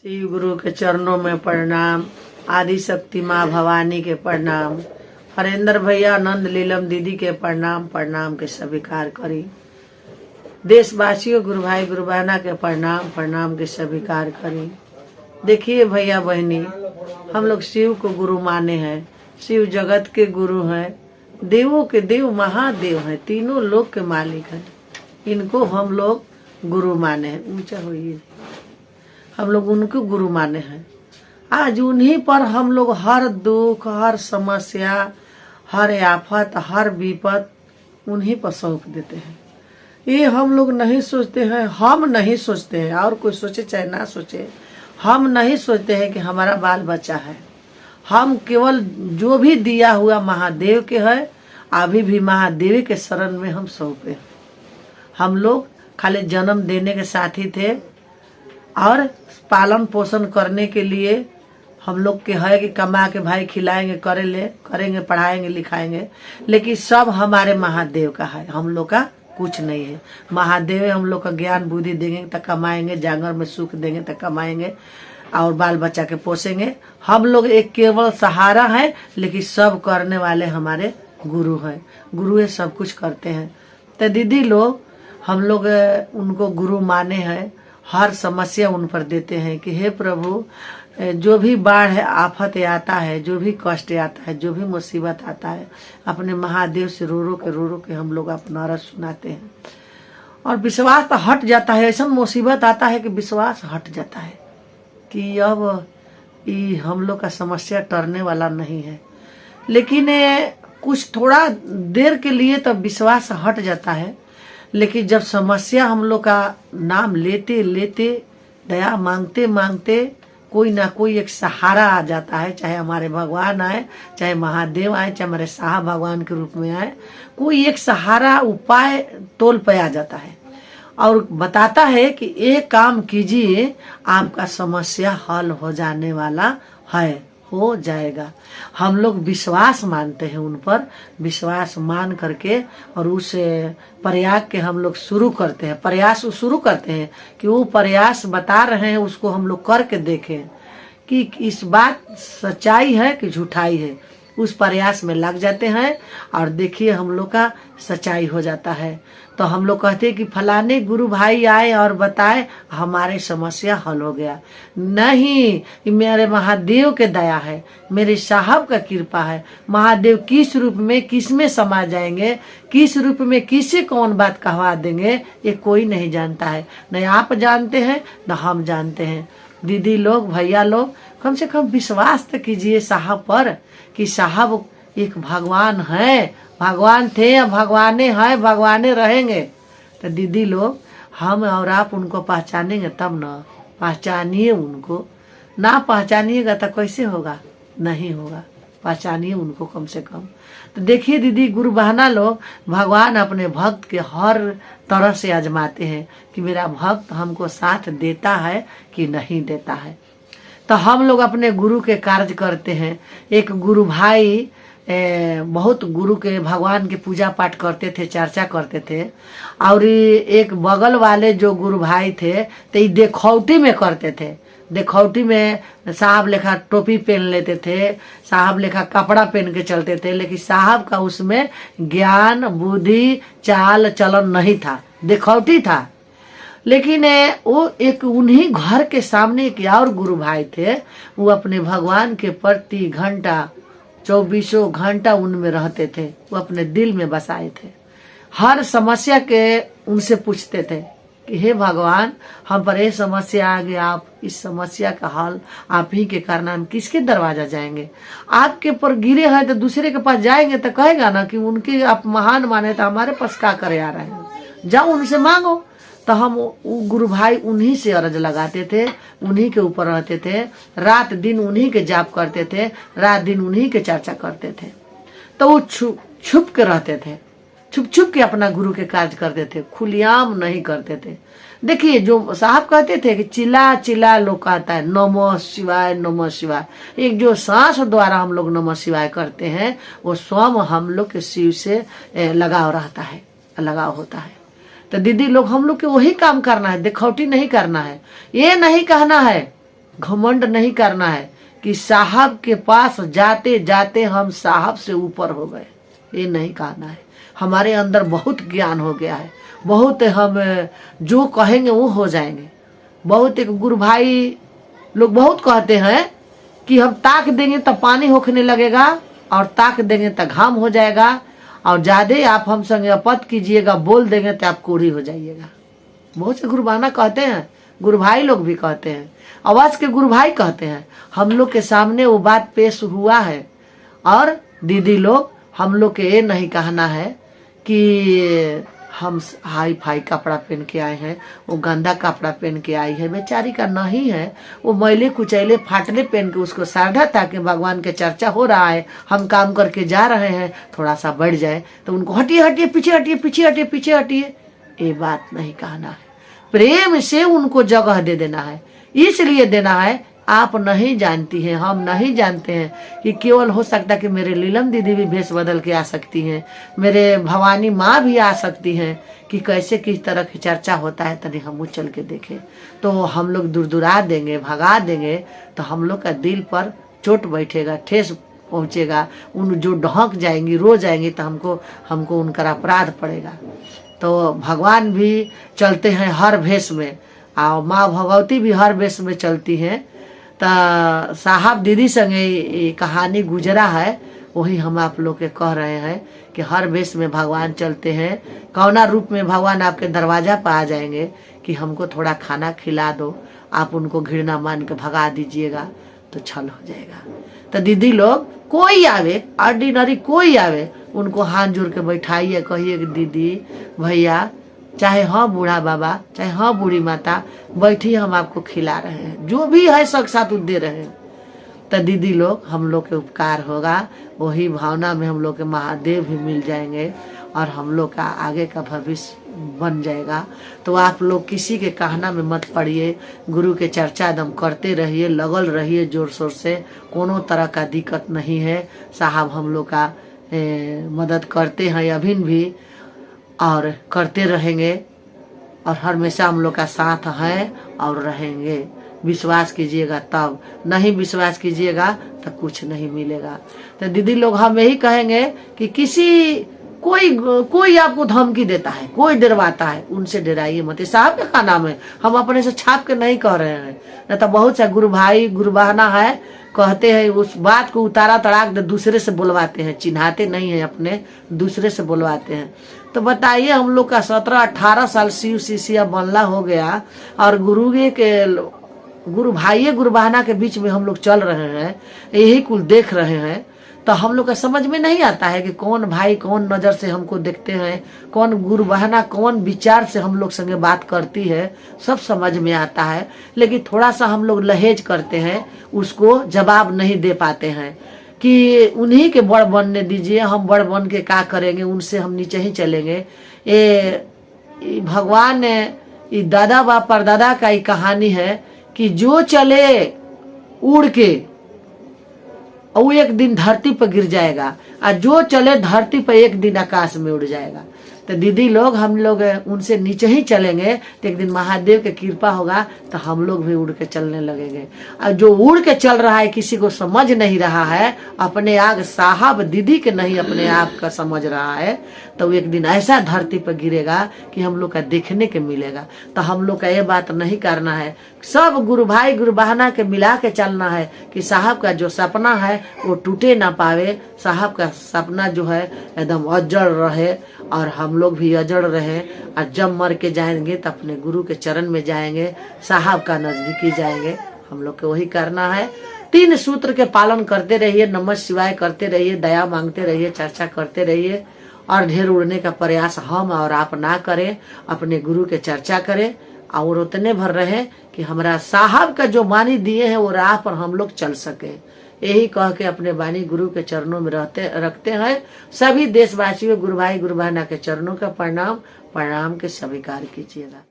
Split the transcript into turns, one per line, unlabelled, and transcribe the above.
शिव गुरु के चरणों में प्रणाम। आदि शक्ति माँ भवानी के प्रणाम। हरेंद्र भैया, नंद लीलम दीदी के प्रणाम। प्रणाम के स्वीकार करी। देशवासियों, गुरु भाई गुरु बहना के प्रणाम। प्रणाम के स्वीकार करी। देखिए भैया बहनी, हम लोग शिव को गुरु माने हैं। शिव जगत के गुरु हैं, देवों के देव महादेव हैं, तीनों लोक के मालिक हैं। इनको हम लोग गुरु माने हैं। ऊंचा होइए, हम लोग उनको गुरु माने हैं। आज उन्हीं पर हम लोग हर दुख, हर समस्या, हर आफत, हर विपत उन्हीं पर सौंप देते हैं। ये हम लोग नहीं सोचते हैं, हम नहीं सोचते हैं, और कोई सोचे चाहे ना सोचे, हम नहीं सोचते हैं कि हमारा बाल बच्चा है। हम केवल जो भी दिया हुआ महादेव के है, अभी भी महादेव के शरण में हम सौंपे। हम लोग खाली जन्म देने के साथी थे और पालन पोषण करने के लिए हम लोग के है कि कमा के भाई खिलाएंगे, करेंगे, पढ़ाएंगे, लिखाएंगे, लेकिन सब हमारे महादेव का है। हम लोग का कुछ नहीं है। महादेव हम लोग का ज्ञान बुद्धि देंगे तो कमाएंगे, जांगर में सुख देंगे तो कमाएंगे और बाल बच्चा के पोसेंगे। हम लोग एक केवल सहारा है, लेकिन सब करने वाले हमारे गुरु हैं। गुरु ये सब कुछ करते हैं। तो दीदी लोग, हम लोग उनको गुरु माने हैं। हर समस्या उन पर देते हैं कि हे प्रभु, जो भी बाढ़ है, आफत आता है, जो भी कष्ट आता है, जो भी मुसीबत आता है, अपने महादेव से रो रो के हम लोग अपना अर्ज सुनाते हैं। और विश्वास तो हट जाता है। ऐसा मुसीबत आता है कि विश्वास हट जाता है कि अब ये हम लोग का समस्या टरने वाला नहीं है। लेकिन कुछ थोड़ा देर के लिए तो विश्वास हट जाता है, लेकिन जब समस्या हम लोग का नाम लेते लेते, दया मांगते मांगते कोई ना कोई एक सहारा आ जाता है। चाहे हमारे भगवान आए, चाहे महादेव आए, चाहे हमारे साहब भगवान के रूप में आए, कोई एक सहारा उपाय तोल पे आ जाता है और बताता है कि एक काम कीजिए, आपका समस्या हल हो जाने वाला है, हो जाएगा। हम लोग विश्वास मानते हैं उन पर। विश्वास मान करके और उस प्रयास के हम लोग शुरू करते हैं। प्रयास शुरू करते हैं कि वो प्रयास बता रहे हैं, उसको हम लोग करके देखें कि इस बात सच्चाई है कि झूठाई है। उस प्रयास में लग जाते हैं और देखिए हम लोग का सच्चाई हो जाता है। तो हम लोग कहते हैं कि फलाने गुरु भाई आए और बताए, हमारे समस्या हल हो गया। नहीं, मेरे महादेव के दया है, मेरे साहब का कृपा है। महादेव किस रूप में किस में समा जाएंगे, किस रूप में किससे कौन बात कहवा देंगे, ये कोई नहीं जानता है। न आप जानते हैं न हम जानते हैं। दीदी लोग, भैया लोग, कम से कम विश्वास तो कीजिए साहब पर कि साहब एक भगवान है, भगवान थे, भगवाने हैं, भगवाने रहेंगे। तो दीदी लोग, हम और आप उनको पहचानेंगे तब ना। पहचानिए उनको, ना पहचानिएगा तो कैसे होगा? नहीं होगा। पहचानिए उनको कम से कम। तो देखिए दीदी, गुरु बहना लोग, भगवान अपने भक्त के हर तरह से आजमाते हैं कि मेरा भक्त हमको साथ देता है कि नहीं देता है। तो हम लोग अपने गुरु के कार्य करते हैं। एक गुरु भाई बहुत गुरु के भगवान के पूजा पाठ करते थे, चर्चा करते थे। और एक बगल वाले जो गुरु भाई थे, तो ये देखौटी में करते थे। देखौटी में साहब लेखा टोपी पहन लेते थे, साहब लेखा कपड़ा पहन के चलते थे, लेकिन साहब का उसमें ज्ञान बुद्धि चाल चलन नहीं था, देखौटी था। लेकिन वो एक उन्हीं घर के सामने एक और गुरु भाई थे, वो अपने भगवान के प्रति घंटा 24 घंटा उनमें रहते थे। वो अपने दिल में बसाए थे। हर समस्या के उनसे पूछते थे कि हे भगवान, हम पर ये समस्या आ गई, आप इस समस्या का हल आप ही के करना। हम किसके दरवाजा जाएंगे? आपके पर गिरे हैं तो दूसरे के पास जाएंगे तो कहेगा ना कि उनके आप महान माने, तो हमारे पास क्या करे आ रहे हैं, जाओ उनसे मांगो। तो हम गुरु भाई उन्हीं से अर्ज लगाते थे, उन्हीं के ऊपर रहते थे, रात दिन उन्हीं के जाप करते थे, रात दिन उन्हीं के चर्चा करते थे। तो वो छुप के रहते थे, छुप छुप के अपना गुरु के कार्य करते थे, खुलेआम नहीं करते थे। देखिए, जो साहब कहते थे कि चिल्ला चिल्ला लोग कहता है नमः शिवाय नमः शिवाय। एक जो सांस द्वारा हम लोग नमः शिवाय करते हैं, वो स्वयं हम लोग के शिव से लगाव रहता है, लगाव होता है। तो दीदी लोग, हम लोग के वही काम करना है, दिखौटी नहीं करना है। ये नहीं कहना है घमंड नहीं करना है कि साहब के पास जाते जाते हम साहब से ऊपर हो गए, ये नहीं कहना है। हमारे अंदर बहुत ज्ञान हो गया है, बहुत हम जो कहेंगे वो हो जाएंगे। बहुत एक गुरु भाई लोग बहुत कहते हैं कि हम ताक देंगे तो पानी होखने लगेगा और ताक देंगे तो घाम हो जाएगा, और ज्यादा आप हम संगे अपत कीजिएगा, बोल देंगे तो आप कोढ़ी हो जाइएगा। बहुत से गुरु बहाना कहते हैं, गुरु भाई लोग भी कहते हैं, आवाज के गुरु भाई कहते हैं। हम लोग के सामने वो बात पेश हुआ है। और दीदी लोग, हम लोग के ये नहीं कहना है कि हम हाई फाई कपड़ा पहन के आए हैं, वो गंदा कपड़ा पहन के आई है, बेचारी का नहीं है। वो मैले कुचैले फाटले पहन के उसको साधा, ताकि भगवान के चर्चा हो रहा है, हम काम करके जा रहे हैं, थोड़ा सा बढ़ जाए तो उनको हटिए हटिए, पीछे हटिए, पीछे हटिए, पीछे हटिए, ये बात नहीं कहना है। प्रेम से उनको जगह दे देना है। इसलिए देना है, आप नहीं जानती हैं, हम नहीं जानते हैं कि केवल हो सकता है कि मेरे लीलम दीदी भी भेष बदल के आ सकती हैं, मेरे भवानी माँ भी आ सकती हैं, कि कैसे किस तरह की चर्चा होता है, तनी हम चल के देखें तो हम लोग दुरदुरा देंगे, भगा देंगे, तो हम लोग का दिल पर चोट बैठेगा, ठेस पहुंचेगा, उन जो ढहक जाएंगी, रो जाएंगी, तो हमको उनका अपराध पड़ेगा। तो भगवान भी चलते हैं हर भेष में, और माँ भगवती भी हर भेष में चलती हैं। तो साहब दीदी संगे ये कहानी गुजरा है, वही हम आप लोग के कह रहे हैं कि हर भेष में भगवान चलते हैं। कौना रूप में भगवान आपके दरवाजा पर आ जाएंगे कि हमको थोड़ा खाना खिला दो, आप उनको घृणा मान के भगा दीजिएगा तो छल हो जाएगा। तो दीदी लोग, कोई आवे, ऑर्डिनरी कोई आवे, उनको हाथ जोड़ के बैठाइए, कहिए कि दीदी भैया, चाहे हाँ बूढ़ा बाबा, चाहे हाँ बूढ़ी माता, बैठिए, हम आपको खिला रहे हैं, जो भी है सब साथ दे रहे हैं। तो दीदी लोग, हम लोग के उपकार होगा, वही भावना में हम लोग के महादेव भी मिल जाएंगे और हम लोग का आगे का भविष्य बन जाएगा। तो आप लोग किसी के कहना में मत पड़िए, गुरु के चर्चा एकदम करते रहिए, लगल रहिए जोर शोर से, कोनो तरह का दिक्कत नहीं है। साहब हम लोग का मदद करते हैं अभी भी, और करते रहेंगे, और हमेशा हम लोग का साथ है और रहेंगे। विश्वास कीजिएगा तब, नहीं विश्वास कीजिएगा तो कुछ नहीं मिलेगा। तो दीदी लोग, हम यही कहेंगे कि कोई आपको धमकी देता है, कोई डरवाता है, उनसे डराइए मत। साहब का नाम है, हम अपने से छाप के नहीं कह रहे हैं। न तो बहुत सा गुरु भाई गुरु बहाना है, कहते हैं उस बात को उतारा तड़ाक दूसरे से बुलवाते हैं, चिन्हाते नहीं है अपने, दूसरे से बुलवाते हैं। तो बताइए, हम लोग का 17-18 साल शिव शिष्या बनला हो गया, और गुरु भाई गुरु बहाना के बीच में हम लोग चल रहे हैं, यही कुल देख रहे हैं। तो हम लोग का समझ में नहीं आता है कि कौन भाई कौन नजर से हमको देखते हैं, कौन गुरु बहाना कौन विचार से हम लोग संगे बात करती है, सब समझ में आता है। लेकिन थोड़ा सा हम लोग लहेज करते हैं, उसको जवाब नहीं दे पाते हैं कि उन्हीं के बड़ बनने दीजिए, हम बड़ बन के क्या करेंगे, उनसे हम नीचे ही चलेंगे। ये भगवान ने, ये दादा बा परदादा का ये कहानी है कि जो चले उड़ के वो एक दिन धरती पर गिर जाएगा, और जो चले धरती पर एक दिन आकाश में उड़ जाएगा। तो दीदी लोग, हम लोग उनसे नीचे ही चलेंगे तो एक दिन महादेव की कृपा होगा, तो हम लोग भी उड़ के चलने लगेंगे। और जो उड़ के चल रहा है, किसी को समझ नहीं रहा है, अपने आग साहब दीदी के नहीं अपने आप का समझ रहा है, तो एक दिन ऐसा धरती पर गिरेगा कि हम लोग का देखने के मिलेगा। तो हम लोग का ये बात नहीं करना है, सब गुरु भाई गुरु बहाना के मिला के चलना है कि साहब का जो सपना है वो टूटे ना पावे, साहब का सपना जो है एकदम अजड़ रहे, और हम लोग भी अजड़ रहे। और जब मर के जाएंगे तो अपने गुरु के चरण में जाएंगे, साहब का नजदीकी जाएंगे। हम लोग को वही करना है। 3 सूत्र के पालन करते रहिए, नमः शिवाय करते रहिए, दया मांगते रहिए, चर्चा करते रहिए, और ढेर उड़ने का प्रयास हम और आप ना करें, अपने गुरु के चर्चा करें, और उतने भर रहे कि हमारा साहब का जो वाणी दिए हैं वो राह पर हम लोग चल सके। यही कह के अपने वाणी गुरु के चरणों में रखते हैं। सभी देशवासियों, गुरु भाई गुरु बहना के चरणों का प्रणाम के स्वीकार कीजिएगा।